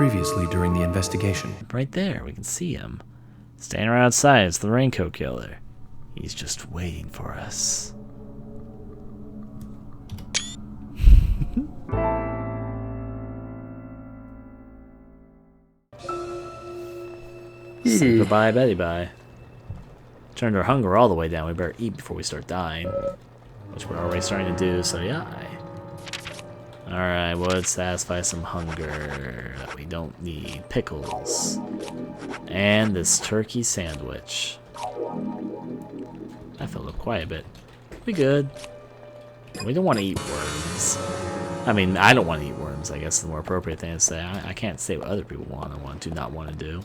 Previously during the investigation. Right there, we can see him. Standing right outside, it's the Raincoat Killer. He's just waiting for us. Say goodbye, Betty bye. Turned our hunger all the way down. We better eat before we start dying. Which we're already starting to do, so yeah. Alright, well, let's satisfy some hunger. We don't need pickles. And this turkey sandwich. That filled up quite a bit. We good. We don't want to eat worms. I mean, I don't want to eat worms, I guess is the more appropriate thing to say. I can't say what other people want and do not want to do.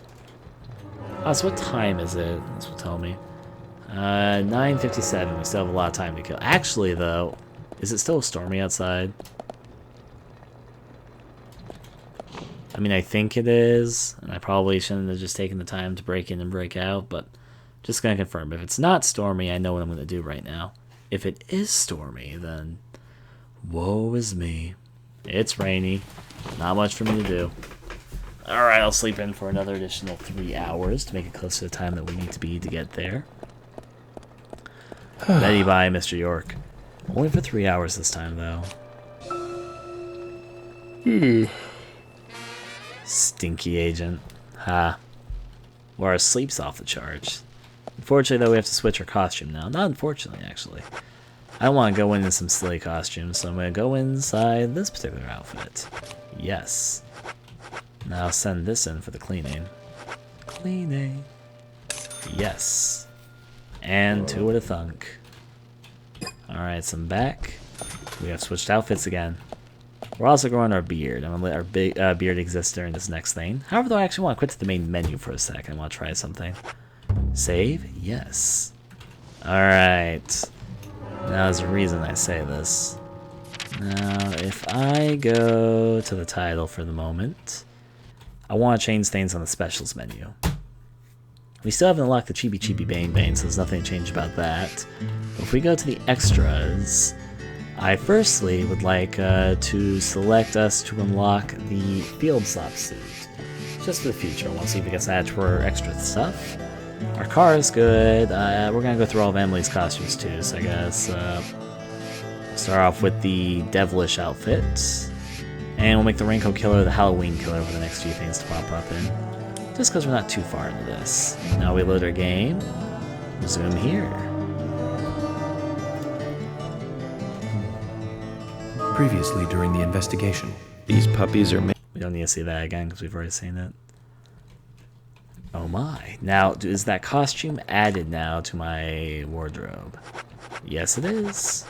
Oh, so what time is it? This will tell me. 9:57. We still have a lot of time to kill. Actually, though, is it still stormy outside? I mean, I think it is, and I probably shouldn't have just taken the time to break in and break out, but just gonna confirm. If it's not stormy, I know what I'm gonna do right now. If it is stormy, then woe is me. It's rainy. Not much for me to do. Alright, I'll sleep in for another additional 3 hours to make it close to the time that we need to be to get there. Betty bye, Mr. York. Only for 3 hours this time, though. Stinky agent. Ha. Well, our sleep's off the charts. Unfortunately, though, we have to switch our costume now. Not unfortunately, actually. I want to go into some silly costumes, so I'm going to go inside this particular outfit. Yes. Now send this in for the cleaning. Cleaning. Yes. And who would have thunk? Alright, so I'm back. We have switched outfits again. We're also growing our beard. I'm going to let our beard exist during this next thing. However, though, I actually want to quit to the main menu for a second. I want to try something. Save? Yes. Alright. Now there's a reason I say this. Now, if I go to the title for the moment, I want to change things on the specials menu. We still haven't unlocked the Chibi Chibi Bane Bane, so there's nothing to change about that. But if we go to the extras, I firstly would like to select us to unlock the Field Slop suit. Just for the future. I want to see if it gets added to our extra stuff. Our car is good. We're going to go through all of Emily's costumes too, so I guess start off with the devilish outfit. And we'll make the Raincoat Killer the Halloween Killer for the next few things to pop up in. Just because we're not too far into this. Now we load our game. Resume here. Previously during the investigation. These puppies are... We don't need to see that again because we've already seen it. Oh my. Now, is that costume added now to my wardrobe? Yes, it is.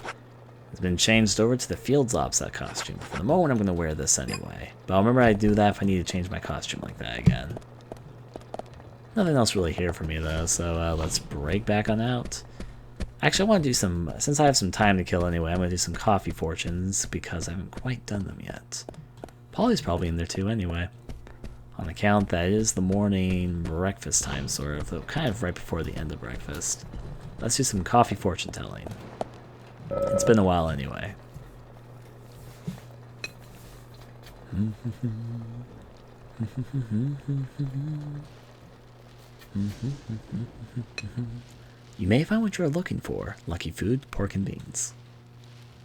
It's been changed over to the Fields Opposite costume. For the moment, I'm going to wear this anyway. But I'll remember I do that if I need to change my costume like that again. Nothing else really here for me, though, so let's break back on out. Actually, I want to do some... Since I have some time to kill anyway, I'm going to do some coffee fortunes, because I haven't quite done them yet. Polly's probably in there too anyway. On account that it is the morning breakfast time, sort of, though kind of right before the end of breakfast. Let's do some coffee fortune telling. It's been a while anyway. You may find what you are looking for. Lucky food, pork and beans.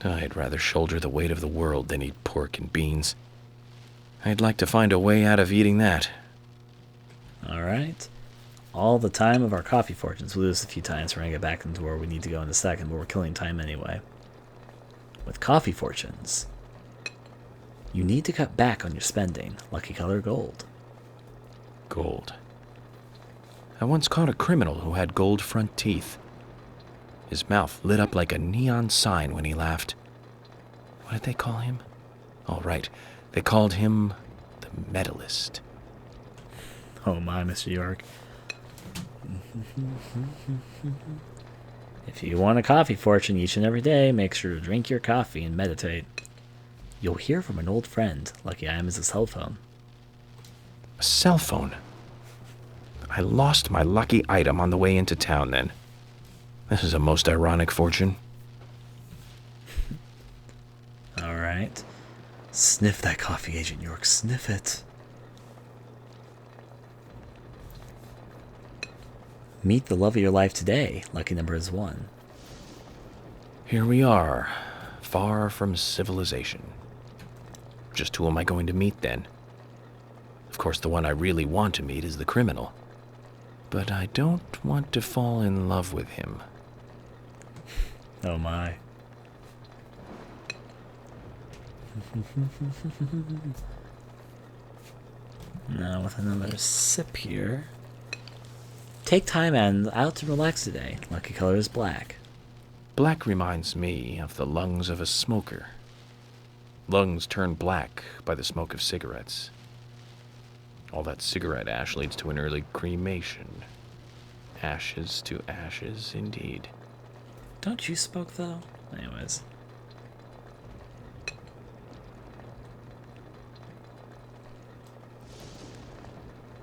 I'd rather shoulder the weight of the world than eat pork and beans. I'd like to find a way out of eating that. Alright. All the time of our coffee fortunes. We'll do this a few times. We're going to get back into where we need to go in a second, but we're killing time anyway. With coffee fortunes, you need to cut back on your spending. Lucky color gold. Gold. I once caught a criminal who had gold front teeth. His mouth lit up like a neon sign when he laughed. What did they call him? Oh, right. They called him the Medalist. Oh my, Mr. York. If you want a coffee fortune each and every day, make sure to drink your coffee and meditate. You'll hear from an old friend. Lucky I am is a cell phone. A cell phone? I lost my lucky item on the way into town then. This is a most ironic fortune. Alright. Sniff that coffee, Agent York. Sniff it. Meet the love of your life today. Lucky number is 1. Here we are, far from civilization. Just who am I going to meet then? Of course, the one I really want to meet is the criminal. But I don't want to fall in love with him. Oh my. Now with another sip here. Take time and out to relax today. Lucky color is black. Black reminds me of the lungs of a smoker. Lungs turn black by the smoke of cigarettes. All that cigarette ash leads to an early cremation. Ashes to ashes, indeed. Don't you smoke though? Anyways.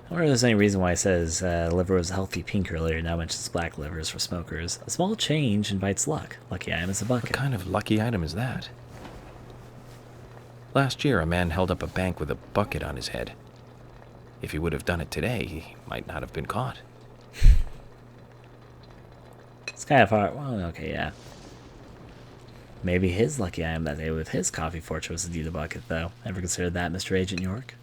I wonder if there's any reason why it says liver was a healthy pink earlier, now mentions black livers for smokers. A small change invites luck. Lucky item is a bucket. What kind of lucky item is that? Last year, a man held up a bank with a bucket on his head. If he would have done it today, he might not have been caught. It's kind of hard. Well, okay, yeah. Maybe his lucky item that day with his coffee fortune was indeed a bucket, though. Ever considered that, Mr. Agent York?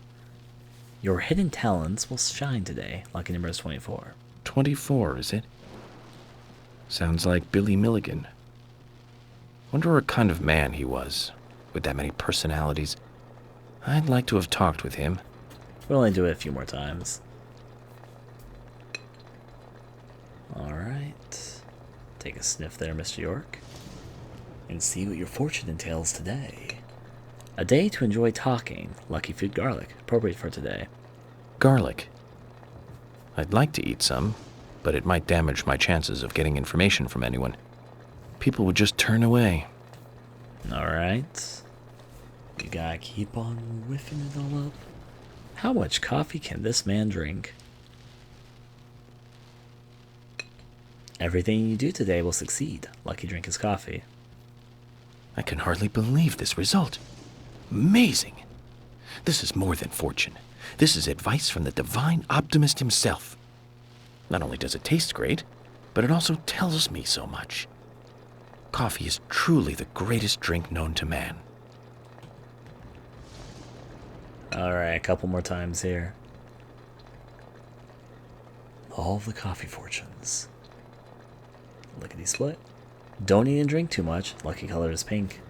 Your hidden talents will shine today. Lucky number is 24. 24, is it? Sounds like Billy Milligan. Wonder what kind of man he was, with that many personalities. I'd like to have talked with him. We'll only do it a few more times. Alright. Take a sniff there, Mr. York. And see what your fortune entails today. A day to enjoy talking. Lucky food garlic. Appropriate for today. Garlic. I'd like to eat some, but it might damage my chances of getting information from anyone. People would just turn away. Alright. You gotta keep on whiffing it all up. How much coffee can this man drink? Everything you do today will succeed. Lucky drink is coffee. I can hardly believe this result. Amazing. This is more than fortune. This is advice from the divine optimist himself. Not only does it taste great, but it also tells me so much. Coffee is truly the greatest drink known to man. Alright, a couple more times here. All of the coffee fortunes. Lickety split. Don't eat and drink too much. Lucky color is pink.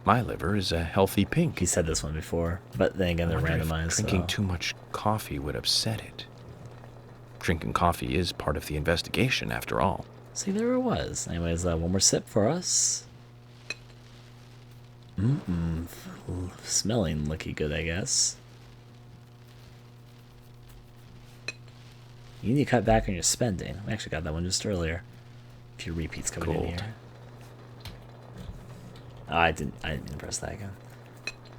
My liver is a healthy pink. He said this one before, but then again they're Wonder if randomized. drinking So. too much coffee would upset it. Drinking coffee is part of the investigation, after all. See, there it was. Anyways, one more sip for us. Smelling licky good, I guess. You need to cut back on your spending. We actually got that one just earlier. A few repeats coming in Gold. here. Oh, I didn't press that again.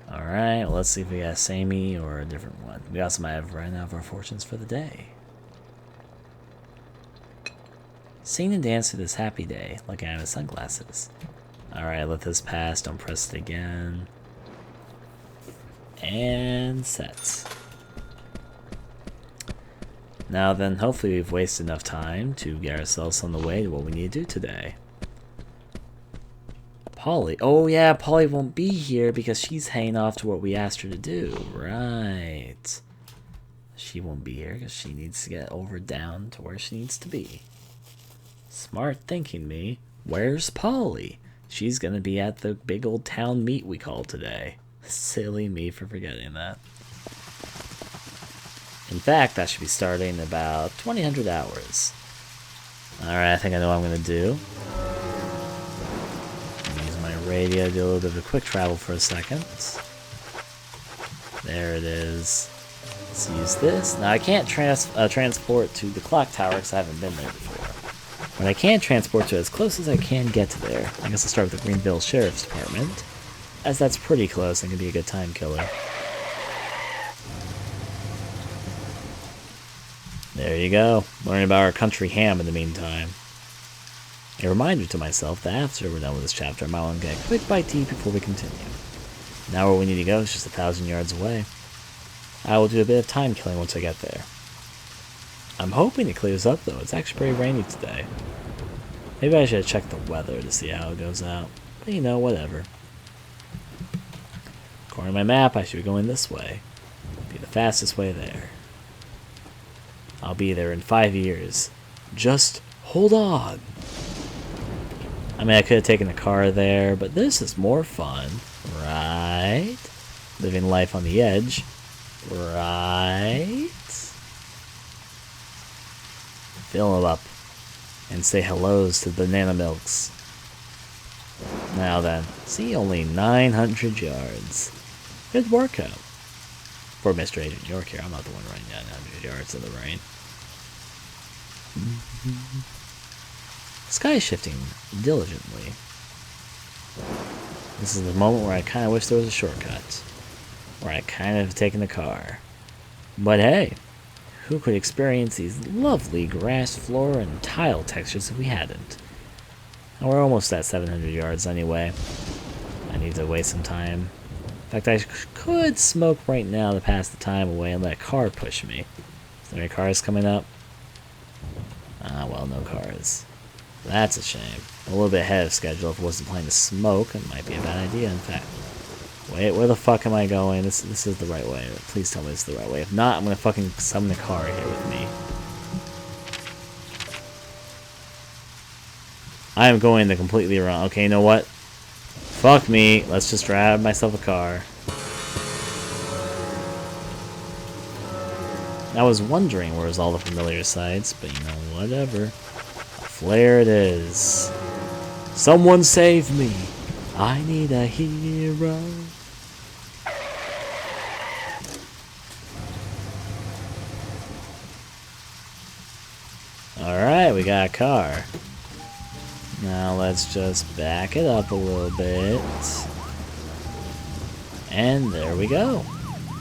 Alright, well, let's see if we got a samey or a different one. We also might have run out of our fortunes for the day. Sing and dance to this happy day, like I have his sunglasses. Alright, let this pass, don't press it again. And set. Now then, hopefully we've wasted enough time to get ourselves on the way to what we need to do today. Polly. Oh yeah, Polly won't be here because she's hanging off to what we asked her to do. Right. She won't be here because she needs to get over down to where she needs to be. Smart thinking, me. Where's Polly? She's gonna be at the big old town meet we called today. Silly me for forgetting that. In fact, that should be starting in about 2000 hours. Alright, I think I know what I'm gonna do. Use my radio, do a little bit of a quick travel for a second. There it is. Let's use this. Now I can't transport to the clock tower because I haven't been there before. But I can transport to as close as I can get to there. I guess I'll start with the Greenville Sheriff's Department, as that's pretty close and can be a good time killer. There you go. Learn about our country ham in the meantime. A reminder to myself that after we're done with this chapter, I might want to get a quick bite to eat before we continue. Now where we need to go is just 1,000 yards away. I will do a bit of time killing once I get there. I'm hoping it clears up though. It's actually pretty rainy today. Maybe I should check the weather to see how it goes out. But you know, whatever. According to my map, I should be going this way. Be the fastest way there. I'll be there in 5 years. Just hold on. I mean, I could have taken the car there, but this is more fun, right? Living life on the edge, right? Fill them up and say hellos to the banana milks. Now then, see, only 900 yards. Good workout. For Mr. Agent York here, I'm not the one running 900 yards in the rain. Sky shifting diligently. This is the moment where I kind of wish there was a shortcut. Where I kind of have taken the car. But hey, who could experience these lovely grass, floor, and tile textures if we hadn't? And we're almost at 700 yards anyway. I need to waste some time. In fact, I could smoke right now to pass the time away and let a car push me. Is there any cars coming up? Ah, well, no cars. That's a shame. A little bit ahead of schedule. If I wasn't planning to smoke, it might be a bad idea, in fact. Wait, where the fuck am I going? This is the right way. Please tell me this is the right way. If not, I'm gonna fucking summon a car here with me. I am going the completely wrong. Okay, you know what? Fuck me. Let's just grab myself a car. I was wondering where was all the familiar sights, but you know, whatever. A flare it is. Someone save me. I need a hero. Alright, we got a car. Now let's just back it up a little bit. And there we go.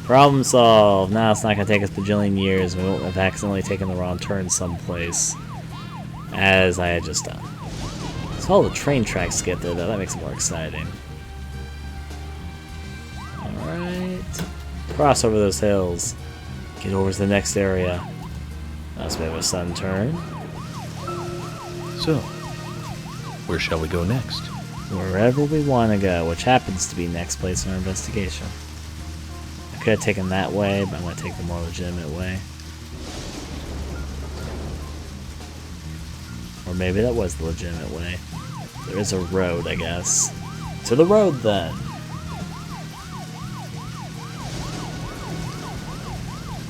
Problem solved. Now it's not going to take us bajillion years. We won't have accidentally taken the wrong turn someplace. As I had just done. So all the train tracks get there though. That makes it more exciting. Alright. Cross over those hills. Get over to the next area. That's a bit of a sun turn. So, where shall we go next? Wherever we want to go, which happens to be next place in our investigation. I could have taken that way, but I'm going to take the more legitimate way. Or maybe that was the legitimate way. There is a road, I guess. To the road, then!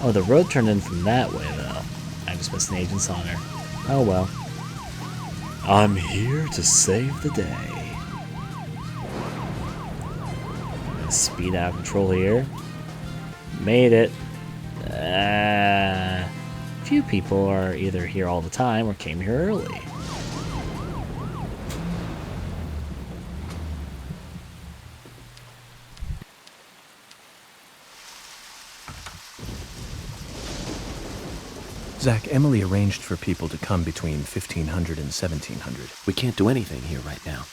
Oh, the road turned in from that way, though. I just missed an agent's honor. Oh well. I'm here to save the day. Speed out of control here. Made it. Few people are either here all the time or came here early. Zach, Emily arranged for people to come between 1500 and 1700. We can't do anything here right now.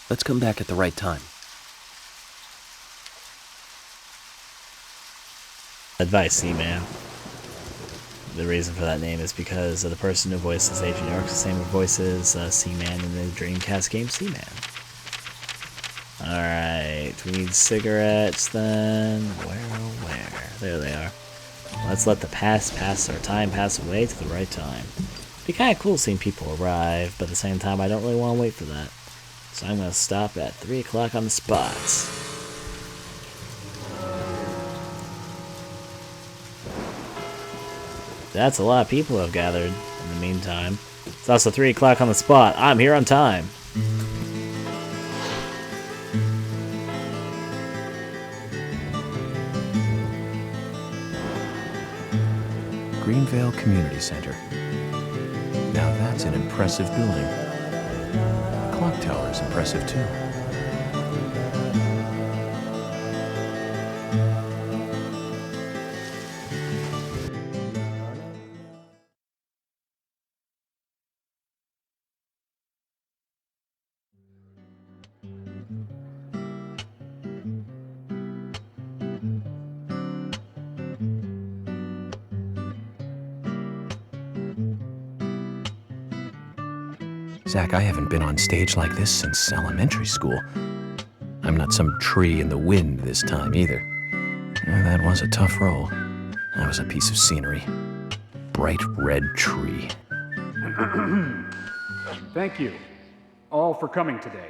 Let's come back at the right time. Advice, Seaman. The reason for that name is because the person who voices Agent York is the same who voices Seaman in the Dreamcast game Seaman. Alright, we need cigarettes then. Where? There they are. Let's let the time pass away to the right time. It'd be kind of cool seeing people arrive, but at the same time, I don't really want to wait for that. So I'm going to stop at 3 o'clock on the spot. That's a lot of people who have gathered in the meantime. It's also 3 o'clock on the spot. I'm here on time. Greenvale Community Center. Now that's an impressive building. Clock tower is impressive too. Zach, I haven't been on stage like this since elementary school. I'm not some tree in the wind this time either. That was a tough role. I was a piece of scenery. Bright red tree. Thank you all for coming today.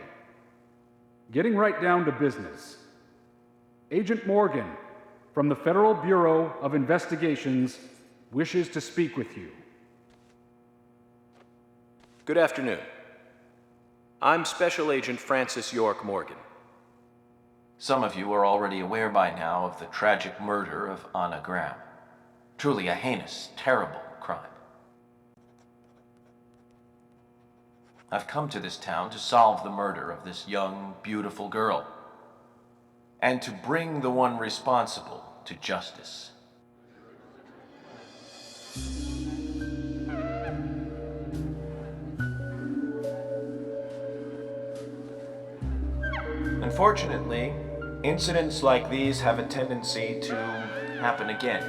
Getting right down to business. Agent Morgan from the Federal Bureau of Investigations wishes to speak with you. Good afternoon. I'm Special Agent Francis York Morgan. Some of you are already aware by now of the tragic murder of Anna Graham. Truly a heinous, terrible crime. I've come to this town to solve the murder of this young, beautiful girl, and to bring the one responsible to justice. Unfortunately, incidents like these have a tendency to happen again.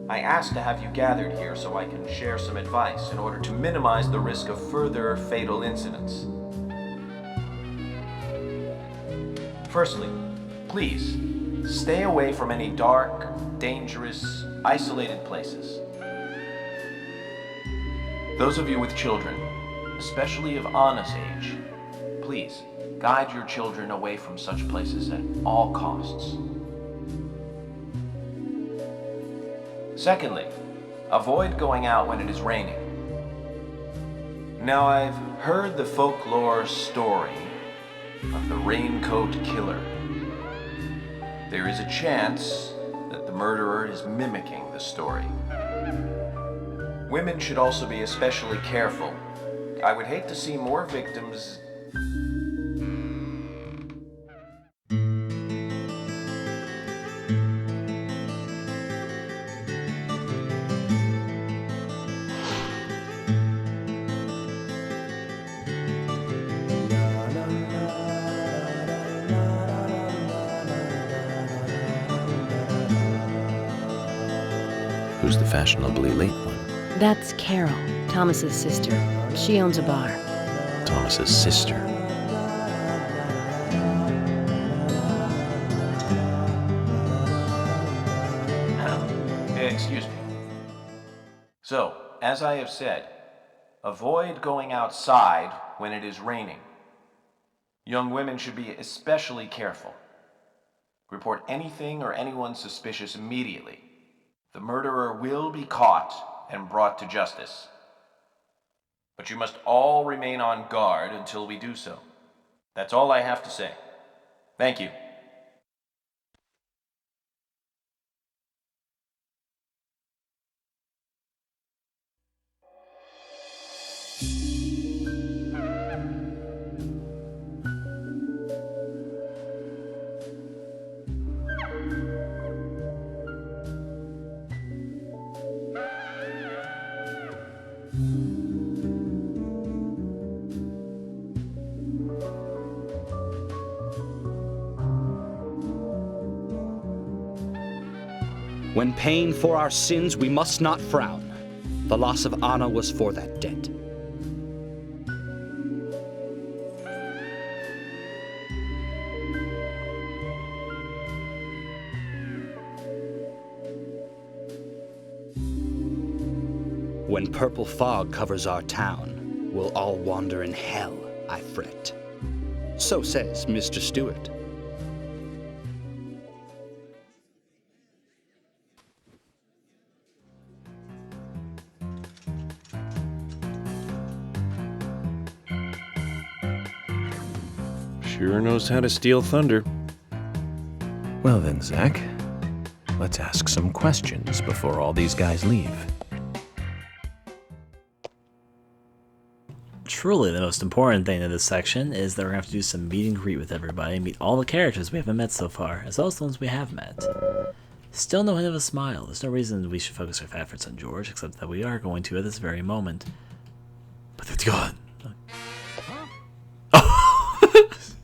I asked to have you gathered here so I can share some advice in order to minimize the risk of further fatal incidents. Firstly, please, stay away from any dark, dangerous, isolated places. Those of you with children, especially of Anna's age, please, guide your children away from such places at all costs. Secondly, avoid going out when it is raining. Now, I've heard the folklore story of the raincoat killer. There is a chance that the murderer is mimicking the story. Women should also be especially careful. I would hate to see more victims. Who's the fashionably late one? That's Carol, Thomas's sister. She owns a bar. Thomas's sister. Excuse me. So, as I have said, avoid going outside when it is raining. Young women should be especially careful. Report anything or anyone suspicious immediately. The murderer will be caught and brought to justice. But you must all remain on guard until we do so. That's all I have to say. Thank you. When paying for our sins, we must not frown. The loss of Anna was for that debt. When purple fog covers our town, we'll all wander in hell, I fret. So says Mr. Stewart. Sure knows how to steal thunder. Well then, Zach, let's ask some questions before all these guys leave. Truly, the most important thing in this section is that we're going to have to do some meet and greet with everybody, meet all the characters we haven't met so far, as well as the ones we have met. Still no hint of a smile. There's no reason we should focus our efforts on George, except that we are going to at this very moment. But it's gone.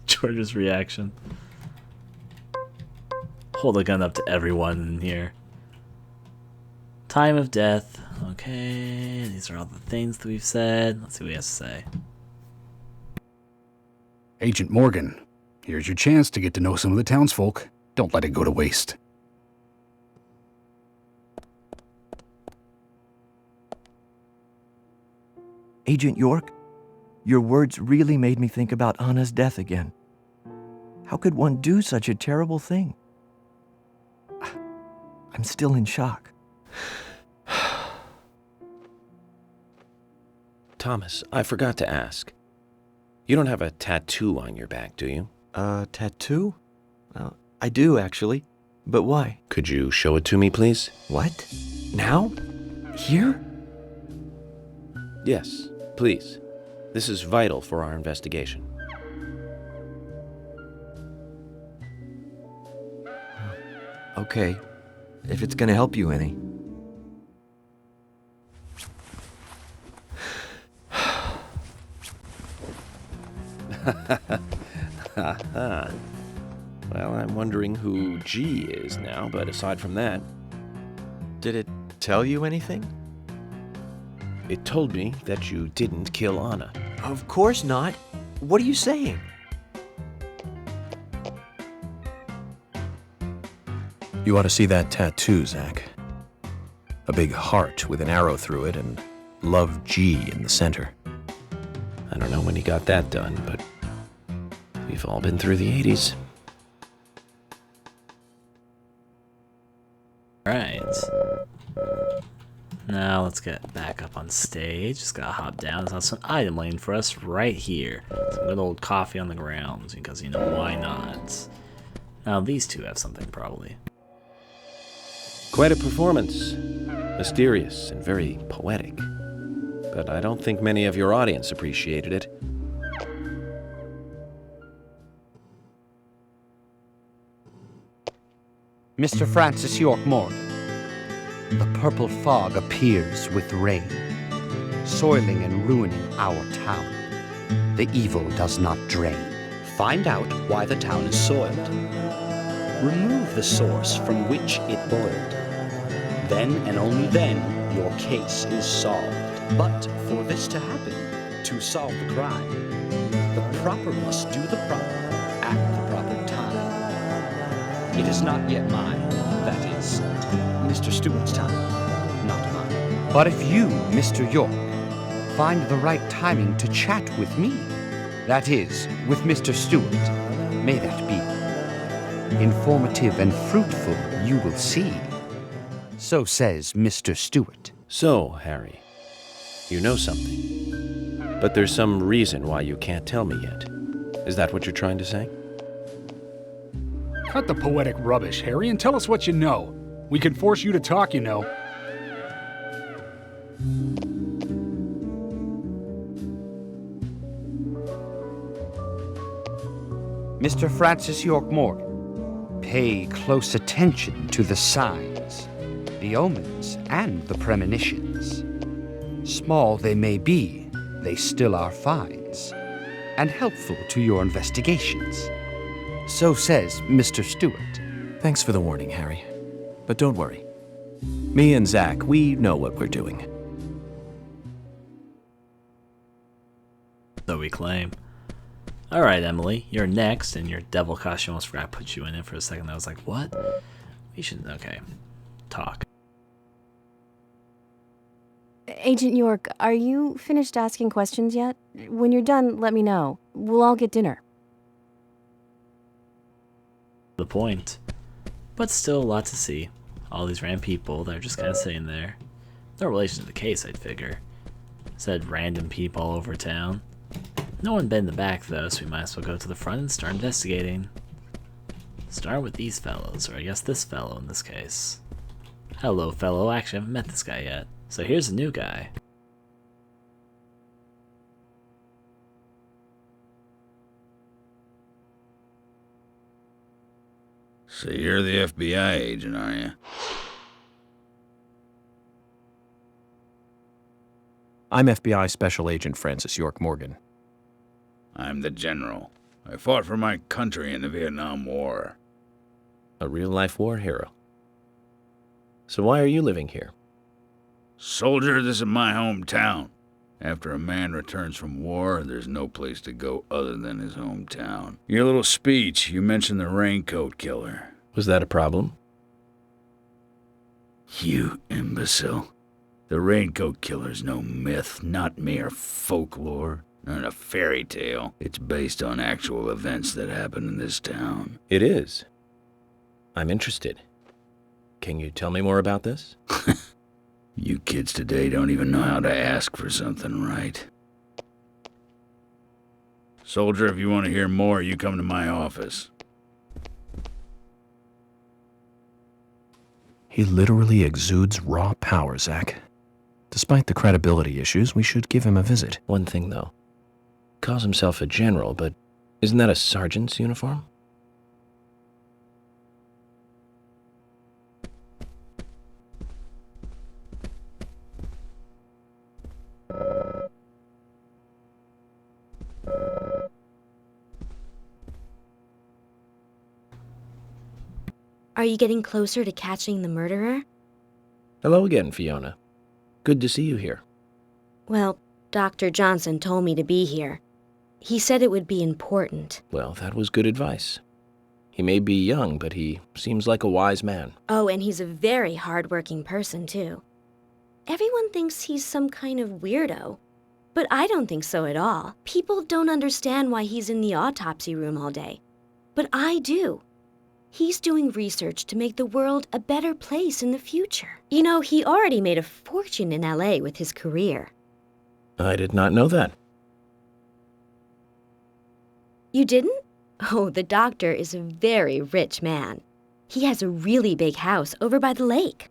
George's reaction. Hold a gun up to everyone in here. Time of death. Okay, these are all the things that we've said. Let's see what he has to say. Agent Morgan, here's your chance to get to know some of the townsfolk. Don't let it go to waste. Agent York, your words really made me think about Anna's death again. How could one do such a terrible thing? I'm still in shock. Thomas, I forgot to ask. You don't have a tattoo on your back, do you? Tattoo? I do, actually. But why? Could you show it to me, please? What? Now? Here? Yes, please. This is vital for our investigation. Okay, if it's gonna help you any. Well, I'm wondering who G is now, but aside from that, Did it tell you anything? it told me that you didn't kill Anna. Of course not. What are you saying? You ought to see that tattoo, Zach. A big heart with an arrow through it and Love G in the center. I don't know when he got that done, but we've all been through the 80s. Alright. Now let's get back up on stage. Just gotta hop down. There's some item waiting for us right here. Some good old coffee on the ground, because, you know, why not? Now these two have something, probably. Quite a performance. Mysterious and very poetic. But I don't think many of your audience appreciated it. Mr. Francis York Morgan, the purple fog appears with rain, soiling and ruining our town. The evil does not drain. Find out why the town is soiled. Remove the source from which it boiled. Then and only then your case is solved. But for this to happen, to solve the crime, the proper must do the proper at the proper time. It is not yet mine, that is, Mr. Stewart's time, not mine. But if you, Mr. York, find the right timing to chat with me, that is, with Mr. Stewart, may that be. Informative and fruitful you will see. So says Mr. Stewart. So, Harry, you know something. But there's some reason why you can't tell me yet. Is that what you're trying to say? Cut the poetic rubbish, Harry, and tell us what you know. We can force you to talk, you know. Mr. Francis York Morgan, pay close attention to the signs, the omens, and the premonitions. Small they may be, they still are finds, and helpful to your investigations. So says Mr. Stewart. Thanks for the warning, Harry. But don't worry. Me and Zach, we know what we're doing. So we claim. Alright, Emily, you're next, and your devil costume, almost forgot to put you in it for a second. I was like, what? We should, okay, talk. Agent York, are you finished asking questions yet? When you're done, let me know. We'll all get dinner. The point. But still a lot to see. All these random people that are just kind of sitting there. No relation to the case, I'd figure. Said random people all over town. No one been in the back though, so we might as well go to the front and start investigating. Start with these fellows, or I guess this fellow in this case. Hello, fellow. Actually, I haven't met this guy yet. So here's a new guy. So you're the FBI agent, are you? I'm FBI Special Agent Francis York Morgan. I'm the general. I fought for my country in the Vietnam War. A real-life war hero. So why are you living here? Soldier, this is my hometown. After a man returns from war, there's no place to go other than his hometown. Your little speech, you mentioned the raincoat killer. Was that a problem? You imbecile. The raincoat killer's no myth, not mere folklore, not a fairy tale. It's based on actual events that happen in this town. It is. I'm interested. Can you tell me more about this? You kids today don't even know how to ask for something right. Soldier, if you want to hear more, you come to my office. He literally exudes raw power, Zach. Despite the credibility issues, we should give him a visit. One thing, though. Calls himself a general, but isn't that a sergeant's uniform? Are you getting closer to catching the murderer? Hello again, Fiona. Good to see you here. Well, Dr. Johnson told me to be here. He said it would be important. Well, that was good advice. He may be young, but he seems like a wise man. Oh, and he's a very hard-working person, too. Everyone thinks he's some kind of weirdo, but I don't think so at all. People don't understand why he's in the autopsy room all day, but I do. He's doing research to make the world a better place in the future. You know, he already made a fortune in LA with his career. I did not know that. You didn't? Oh, the doctor is a very rich man. He has a really big house over by the lake.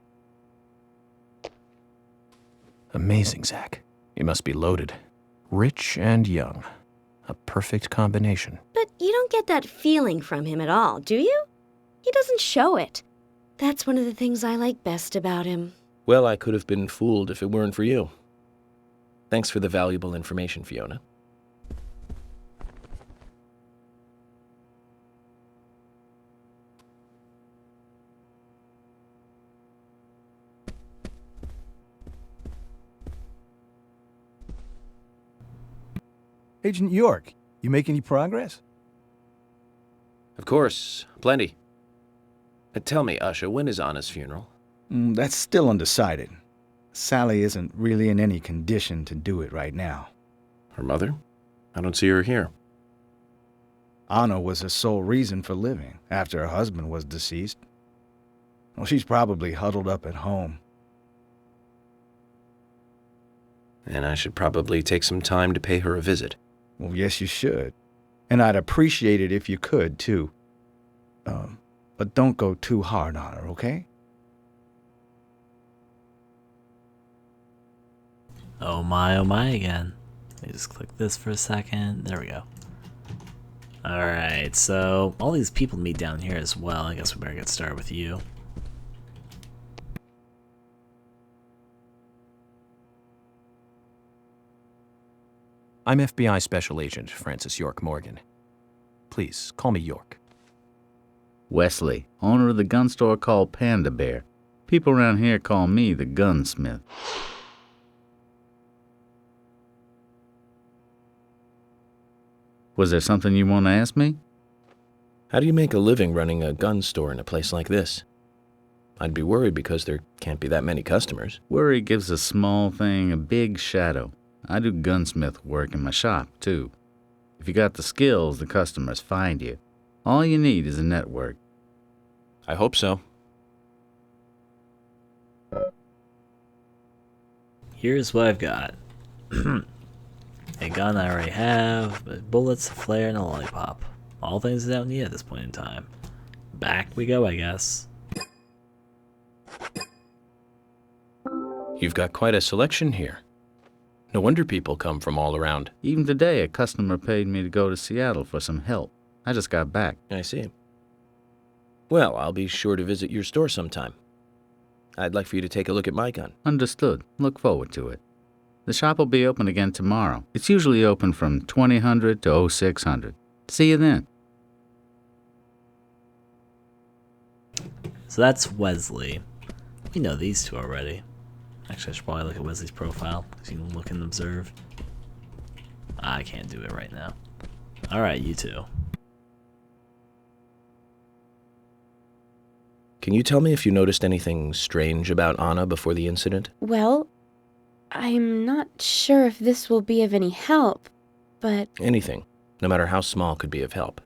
Amazing, Zach. He must be loaded. Rich and young. A perfect combination. But you don't get that feeling from him at all, do you? He doesn't show it. That's one of the things I like best about him. Well, I could have been fooled if it weren't for you. Thanks for the valuable information, Fiona. Agent York, you make any progress? Of course, plenty. Tell me, Usha, when is Anna's funeral? That's still undecided. Sally isn't really in any condition to do it right now. Her mother? I don't see her here. Anna was her sole reason for living after her husband was deceased. Well, she's probably huddled up at home. And I should probably take some time to pay her a visit. Well, yes, you should. And I'd appreciate it if you could, too. But don't go too hard on her, okay? Oh my again. Let me just click this for a second. There we go. Alright, so all these people meet down here as well. I guess we better get started with you. I'm FBI Special Agent Francis York Morgan. Please, call me York. Wesley, owner of the gun store called Panda Bear. People around here call me the gunsmith. Was there something you want to ask me? How do you make a living running a gun store in a place like this? I'd be worried because there can't be that many customers. Worry gives a small thing a big shadow. I do gunsmith work in my shop, too. If you got the skills, the customers find you. All you need is a network. I hope so. Here's what I've got. A gun I already have, but bullets, a flare, and a lollipop. All things I don't need at this point in time. Back we go, I guess. You've got quite a selection here. No wonder people come from all around. Even today, a customer paid me to go to Seattle for some help. I just got back. I see. Well, I'll be sure to visit your store sometime. I'd like for you to take a look at my gun. Understood. Look forward to it. The shop will be open again tomorrow. It's usually open from 2000 to 0600. See you then. So that's Wesley. We know these two already. Actually, I should probably look at Wesley's profile, so you can look and observe. I can't do it right now. Alright, you two. Can you tell me if you noticed anything strange about Anna before the incident? Well, I'm not sure if this will be of any help, but... Anything, no matter how small, could be of help.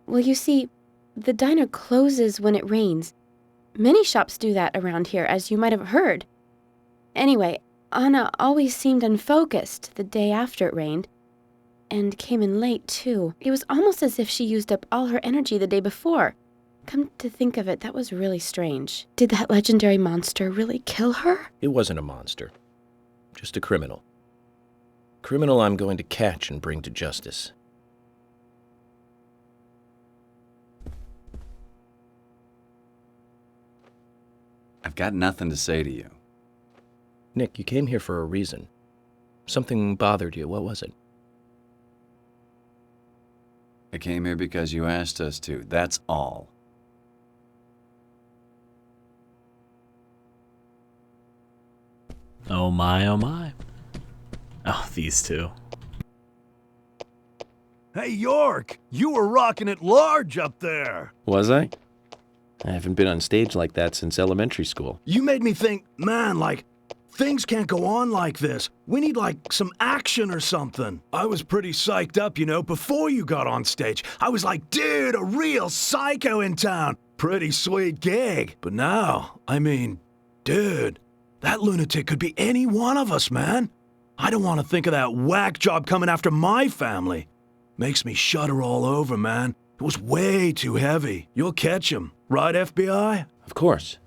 Well, you see, the diner closes when it rains. Many shops do that around here, as you might have heard. Anyway, Anna always seemed unfocused the day after it rained. And came in late, too. It was almost as if she used up all her energy the day before. Come to think of it, that was really strange. Did that legendary monster really kill her? It wasn't a monster. Just a criminal. Criminal I'm going to catch and bring to justice. I've got nothing to say to you. Nick, you came here for a reason. Something bothered you. What was it? I came here because you asked us to. That's all. Oh my, oh my. Oh, these two. Hey, York! You were rocking it large up there! Was I? I haven't been on stage like that since elementary school. You made me think, man, like, things can't go on like this. We need, like, some action or something. I was pretty psyched up, you know, before you got on stage. I was like, dude, a real psycho in town. Pretty sweet gig. But now, I mean, dude, that lunatic could be any one of us, man. I don't want to think of that whack job coming after my family. Makes me shudder all over, man. It was way too heavy. You'll catch him, right, FBI? Of course.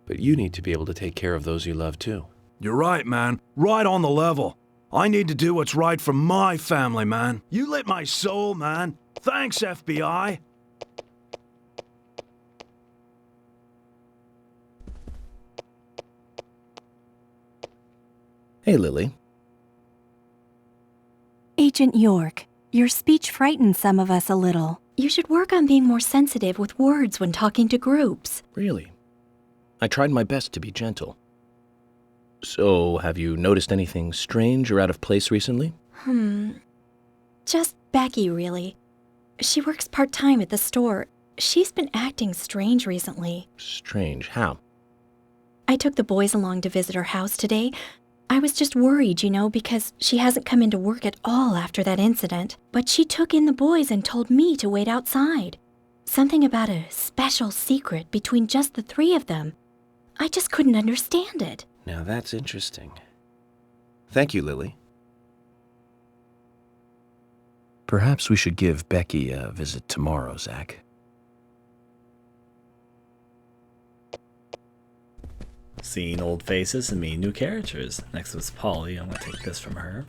But you need to be able to take care of those you love, too. You're right, man. Right on the level. I need to do what's right for my family, man. You lit my soul, man. Thanks, FBI. Hey, Lily. Agent York, your speech frightened some of us a little. You should work on being more sensitive with words when talking to groups. Really? I tried my best to be gentle. So, have you noticed anything strange or out of place recently? Just Becky, really. She works part-time at the store. She's been acting strange recently. Strange? How? I took the boys along to visit her house today. I was just worried, you know, because she hasn't come into work at all after that incident. But she took in the boys and told me to wait outside. Something about a special secret between just the three of them. I just couldn't understand it. Now that's interesting. Thank you, Lily. Perhaps we should give Becky a visit tomorrow, Zach. Seeing old faces and meeting new characters. Next was Polly. I'm going to take this from her.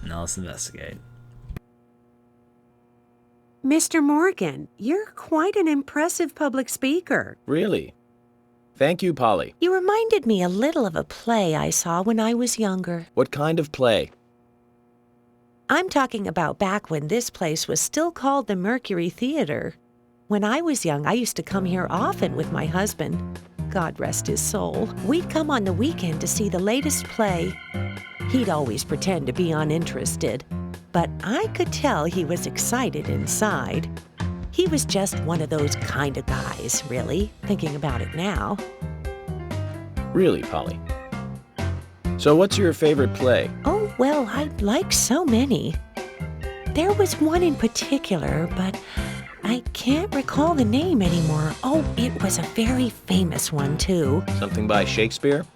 Now let's investigate. Mr. Morgan, you're quite an impressive public speaker. Really? Thank you, Polly. You reminded me a little of a play I saw when I was younger. What kind of play? I'm talking about back when this place was still called the Mercury Theater. When I was young, I used to come here often with my husband. God rest his soul. We'd come on the weekend to see the latest play. He'd always pretend to be uninterested, but I could tell he was excited inside. He was just one of those kind of guys, really, thinking about it now. Really, Polly? So what's your favorite play? Oh, well, I like so many. There was one in particular, but I can't recall the name anymore. Oh, it was a very famous one, too. Something by Shakespeare?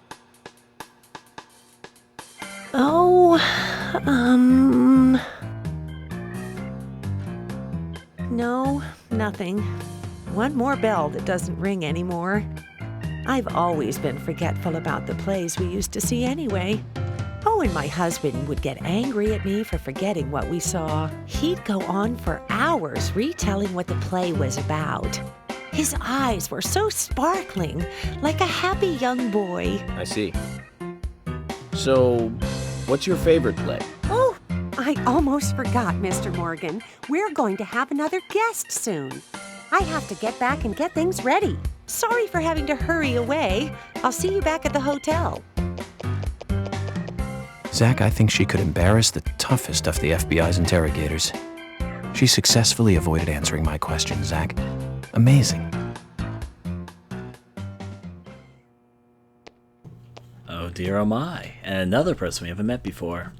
Oh, no, nothing. One more bell that doesn't ring anymore. I've always been forgetful about the plays we used to see anyway. Oh, and my husband would get angry at me for forgetting what we saw. He'd go on for hours retelling what the play was about. His eyes were so sparkling, like a happy young boy. I see. So, what's your favorite play? Oh, I almost forgot, Mr. Morgan. We're going to have another guest soon. I have to get back and get things ready. Sorry for having to hurry away. I'll see you back at the hotel. Zach, I think she could embarrass the toughest of the FBI's interrogators. She successfully avoided answering my question, Zach. Amazing. Oh dear, oh my. And another person we haven't met before.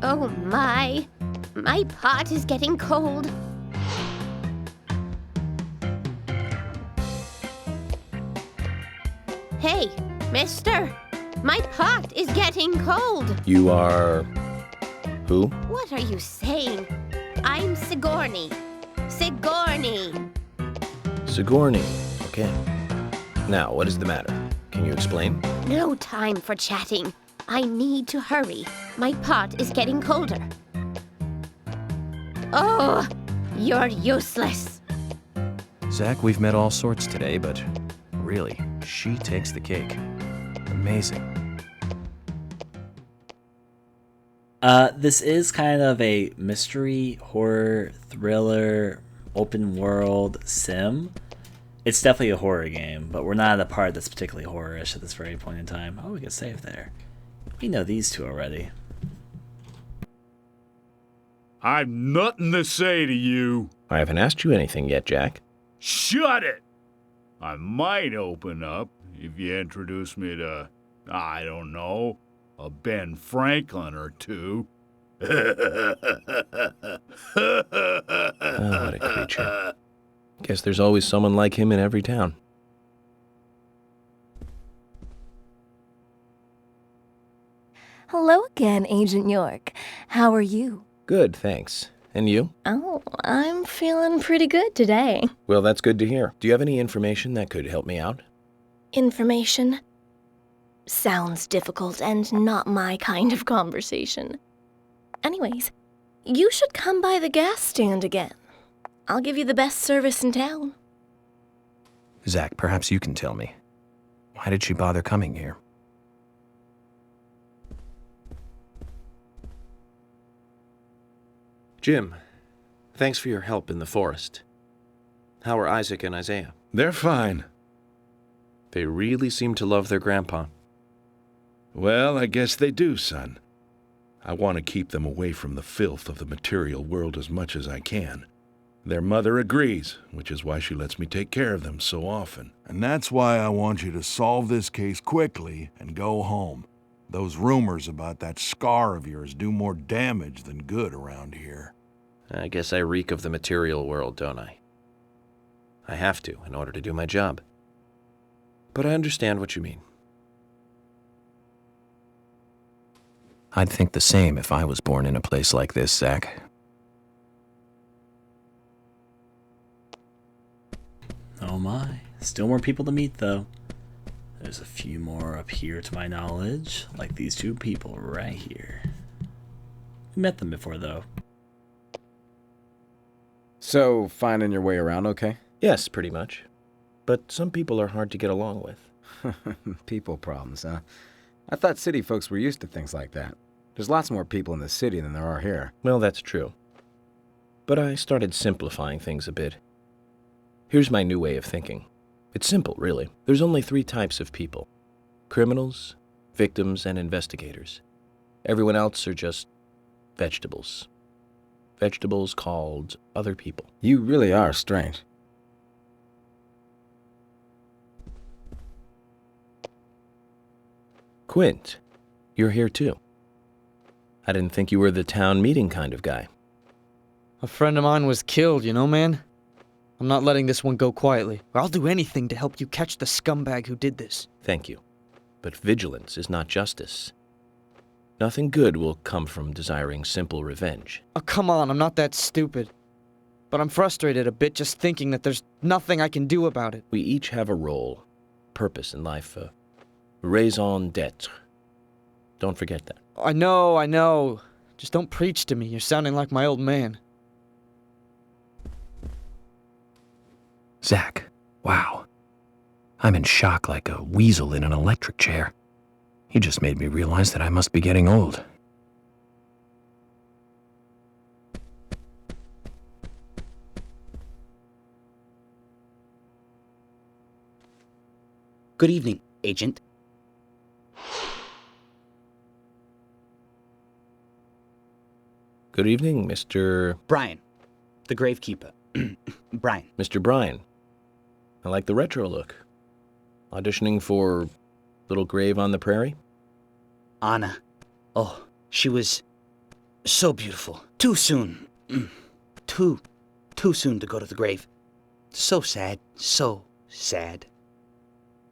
Oh my. My pot is getting cold. Hey, mister. My pot is getting cold. You are... who? What are you saying? I'm Sigourney. Sigourney. Sigourney. Okay. Now, what is the matter? Can you explain? No time for chatting. I need to hurry. My pot is getting colder. Oh, you're useless. Zach, we've met all sorts today, but really, she takes the cake. Amazing. This is kind of a mystery, horror, thriller, open world sim. It's definitely a horror game, but we're not at a part that's particularly horror-ish at this very point in time. Oh, we can save there. We know these two already. I've nothing to say to you. I haven't asked you anything yet, Jack. Shut it! I might open up if you introduce me to, I don't know, a Ben Franklin or two. Oh, what a creature. Guess there's always someone like him in every town. Hello again, Agent York. How are you? Good, thanks. And you? Oh, I'm feeling pretty good today. Well, that's good to hear. Do you have any information that could help me out? Information? Sounds difficult and not my kind of conversation. Anyways, you should come by the gas stand again. I'll give you the best service in town. Zach, perhaps you can tell me. Why did she bother coming here? Jim, thanks for your help in the forest. How are Isaac and Isaiah? They're fine. They really seem to love their grandpa. Well, I guess they do, son. I want to keep them away from the filth of the material world as much as I can. Their mother agrees, which is why she lets me take care of them so often. And that's why I want you to solve this case quickly and go home. Those rumors about that scar of yours do more damage than good around here. I guess I reek of the material world, don't I? I have to in order to do my job. But I understand what you mean. I'd think the same if I was born in a place like this, Zach. Oh my. Still more people to meet, though. There's a few more up here to my knowledge, like these two people right here. We met them before, though. So, finding your way around okay? Yes, pretty much. But some people are hard to get along with. People problems, huh? I thought city folks were used to things like that. There's lots more people in the city than there are here. Well, that's true. But I started simplifying things a bit. Here's my new way of thinking. It's simple, really. There's only 3 types of people. Criminals, victims, and investigators. Everyone else are just vegetables. Vegetables called other people. You really are strange. Quint, you're here too. I didn't think you were the town meeting kind of guy. A friend of mine was killed, you know, man? I'm not letting this one go quietly. I'll do anything to help you catch the scumbag who did this. Thank you. But vigilance is not justice. Nothing good will come from desiring simple revenge. Oh, come on, I'm not that stupid. But I'm frustrated a bit just thinking that there's nothing I can do about it. We each have a role, purpose in life, a raison d'etre. Don't forget that. I know. Just don't preach to me. You're sounding like my old man. Zach, wow. I'm in shock like a weasel in an electric chair. You just made me realize that I must be getting old. Good evening, Agent. Good evening, Mr. Brian, the gravekeeper. Brian. Mr. Brian. I like the retro look. Auditioning for Little Grave on the Prairie? Anna. Oh, she was so beautiful. Too soon. Too soon to go to the grave. So sad. So sad.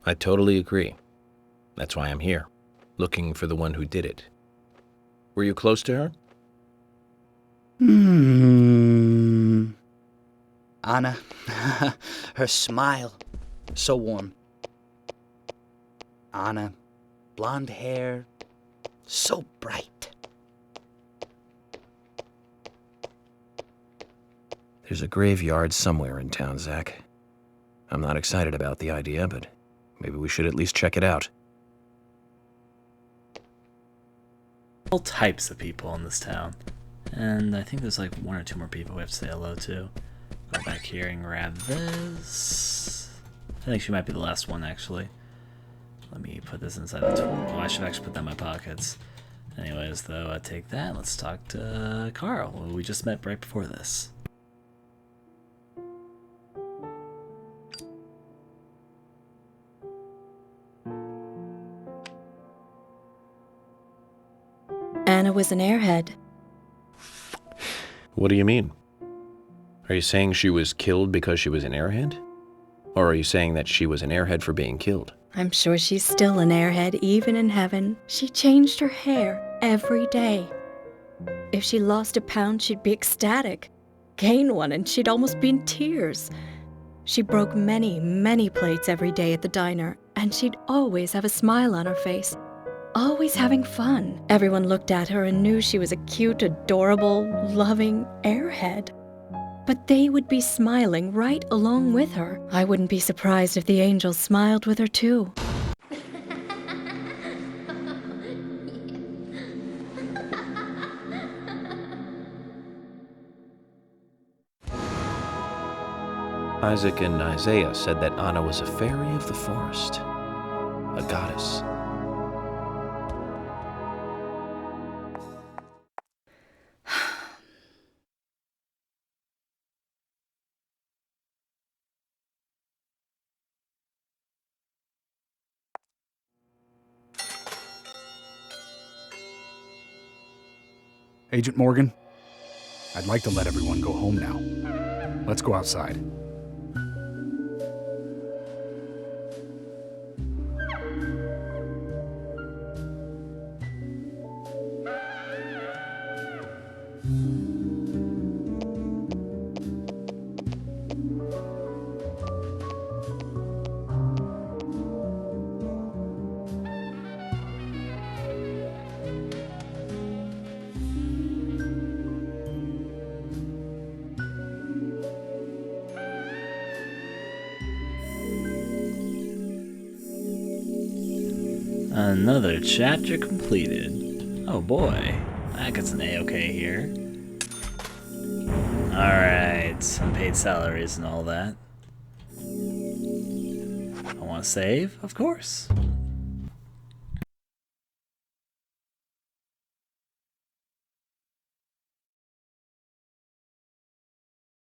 I totally agree. That's why I'm here, looking for the one who did it. Were you close to her? Anna, her smile, so warm. Anna, blonde hair, so bright. There's a graveyard somewhere in town, Zach. I'm not excited about the idea, but maybe we should at least check it out. All types of people in this town. And I think there's like 1 or 2 more people we have to say hello to. Go back here and grab this. I think she might be the last one, actually. Let me put this inside the tool. Oh, I should actually put that in my pockets. Anyways, though, I take that. Let's talk to Carl, who we just met right before this. Anna was an airhead. What do you mean? Are you saying she was killed because she was an airhead? Or are you saying that she was an airhead for being killed? I'm sure she's still an airhead, even in heaven. She changed her hair every day. If she lost a pound, she'd be ecstatic. Gain one, and she'd almost be in tears. She broke many, many plates every day at the diner, and she'd always have a smile on her face. Always having fun. Everyone looked at her and knew she was a cute, adorable, loving airhead. But they would be smiling right along with her. I wouldn't be surprised if the angels smiled with her too. Isaac and Isaiah said that Anna was a fairy of the forest, a goddess. Agent Morgan, I'd like to let everyone go home now. Let's go outside. Another chapter completed. Oh boy, that gets an A-okay here. Alright, unpaid salaries and all that. I want to save? Of course.